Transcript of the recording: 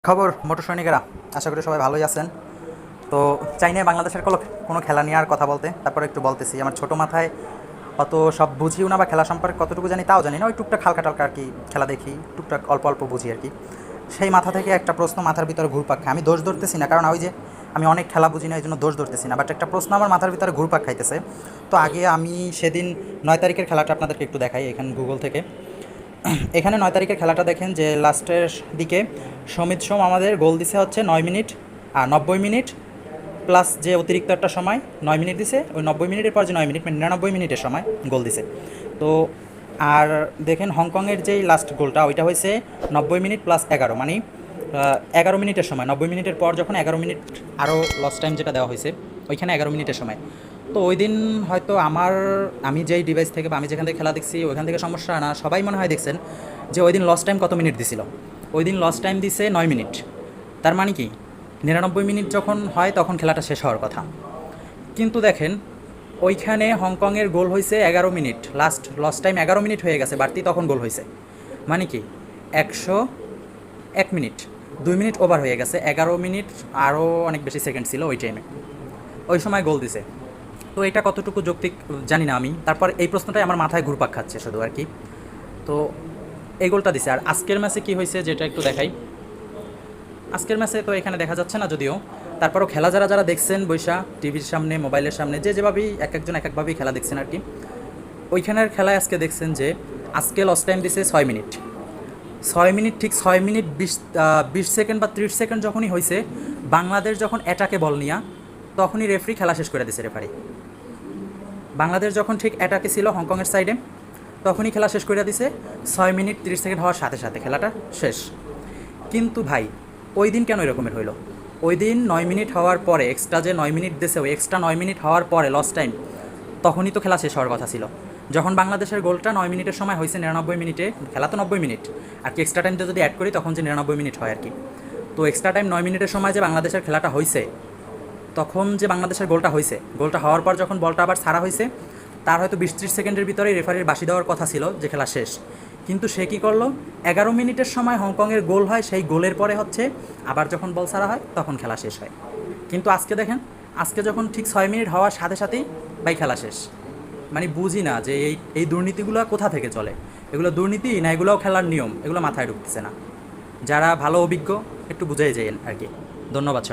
খবর মোটর সৈনিকেরা, আশা করি সবাই ভালোই আছেন। তো চাই না বাংলাদেশের কোনো খেলা নিয়ে আর কথা বলতে, তারপরে একটু বলতেছি। আমার ছোটো মাথায় অত সব বুঝিও না, বা খেলা সম্পর্কে কতটুকু জানি তাও জানি না। ওই টুকটাক হালকা টালকা আর কি খেলা দেখি, টুকটাক অল্প অল্প বুঝি আর কি। সেই মাথা থেকে একটা প্রশ্ন মাথার ভিতরে ঘুরপাক খায়। আমি দোষ ধরতেছি না, কারণ ওই যে আমি অনেক খেলা বুঝি না, এই জন্য দোষ ধরতেছি না, বাট একটা প্রশ্ন আমার মাথার ভিতরে ঘুরপাক খাইতেছে। তো আগে আমি সেদিন 9 তারিখের খেলাটা আপনাদেরকে একটু দেখাই এখানে গুগল থেকে। এখানে 9 তারিখের খেলাটা দেখেন যে লাস্টের দিকে সমিত সোম আমাদের গোল দিছে হচ্ছে 9 মিনিট আর 90 মিনিট প্লাস যে অতিরিক্ত একটা সময় 9 মিনিট দিছে, ওই 90 মিনিটের পর যে 9 মিনিট মানে 99 মিনিটের সময় গোল দিছে। তো আর দেখেন হংকংয়ের যেই লাস্ট গোলটা ওইটা হয়েছে 90 মিনিট প্লাস 11, মানে 11 মিনিটের সময়। 90 মিনিটের পর যখন 11 মিনিট আরও লস টাইম যেটা দেওয়া হয়েছে, ওইখানে 11 মিনিটের সময়। তো ওই দিন হয়তো আমি যেই ডিভাইস থেকে বা আমি যেখান থেকে খেলা দেখছি ওইখান থেকে সমস্যা না, সবাই মনে হয় দেখছেন যে ওই দিন লস টাইম কত মিনিট দিছিল। ওই দিন লস টাইম দিছে 9 মিনিট। তার মানে কি 99 মিনিট যখন হয় তখন খেলাটা শেষ হওয়ার কথা। কিন্তু দেখেন ওইখানে হংকংয়ের গোল হয়েছে 11 মিনিট, লস টাইম 11 মিনিট হয়ে গেছে বাড়তি, তখন গোল হয়েছে। মানে কি 101 মিনিট, 2 মিনিট ওভার হয়ে গেছে। 11 মিনিট আরও অনেক বেশি সেকেন্ড ছিল ওই টাইমে, ওই সময় গোল দিছে। তো এটা কতটুকু যৌক্তিক জানি না আমি। তারপর এই প্রশ্নটাই আমার মাথায় ঘুরপাক খাচ্ছে শুধু আর কি। তো এই গোলটা দিছে। আর আজকের ম্যাচে কী হয়েছে যেটা একটু দেখাই। আজকের ম্যাচে তো এখানে দেখা যাচ্ছে না যদিও, তারপরও খেলা যারা যারা দেখছেন বৈশা টিভির সামনে, মোবাইলের সামনে, যেভাবেই একজন এক একভাবেই খেলা দেখছেন আর কি, ওইখানের খেলায় আজকে দেখছেন যে আজকে লস টাইম দিছে 6 মিনিট। 6 মিনিট, ঠিক 6 মিনিট 20 সেকেন্ড বা 30 সেকেন্ড যখনই হয়েছে, বাংলাদেশ যখন অ্যাটাকে বল নিয়া, তখনই রেফারি খেলা শেষ করে দিছে। রেফারি বাংলাদেশ যখন ঠিক অ্যাটাকে ছিল হংকংয়ের সাইডে, তখনই খেলা শেষ করে দিছে। 6 মিনিট 30 সেকেন্ড হওয়ার সাথে সাথে খেলাটা শেষ। কিন্তু ভাই ওই দিন কেন এরকমের হইলো? ওই দিন 9 মিনিট হওয়ার পরে, এক্সট্রা যে 9 মিনিট দিছে, ওই এক্সট্রা 9 মিনিট হওয়ার পরে লস টাইম, তখনই তো খেলা শেষ হওয়ার কথা ছিল। যখন বাংলাদেশের গোলটা 9 মিনিটের সময় হয়েছে 99 মিনিটে, খেলা তো 90 মিনিট আর কি, এক্সট্রা টাইমটা যদি অ্যাড করি তখন যে 99 মিনিট হয় আর কি। তো এক্সট্রা টাইম 9 মিনিটের সময় যে বাংলাদেশের খেলাটা হয়েছে, তখন যে বাংলাদেশের গোলটা হয়েছে, গোলটা হওয়ার পর যখন বলটা আবার ছাড়া হয়েছে, তার হয়তো 20-30 সেকেন্ডের ভিতরেই রেফারির বাঁশি দেওয়ার কথা ছিল যে খেলা শেষ। কিন্তু সে কী করলো, 11 মিনিটের সময় হংকংয়ের গোল হয়, সেই গোলের পরে হচ্ছে আবার যখন বল ছাড়া হয় তখন খেলা শেষ হয়। কিন্তু আজকে দেখেন, আজকে যখন ঠিক 6 মিনিট হওয়ার সাথে সাথেই ভাই খেলা শেষ। মানে বুঝি না যে এই দুর্নীতিগুলো কোথা থেকে চলে। এগুলো দুর্নীতি না এগুলোও খেলার নিয়ম, এগুলো মাথায় ঢুকতেছে না। যারা ভালো অভিজ্ঞ একটু বুঝাই যায় আর কি। ধন্যবাদ সবাই।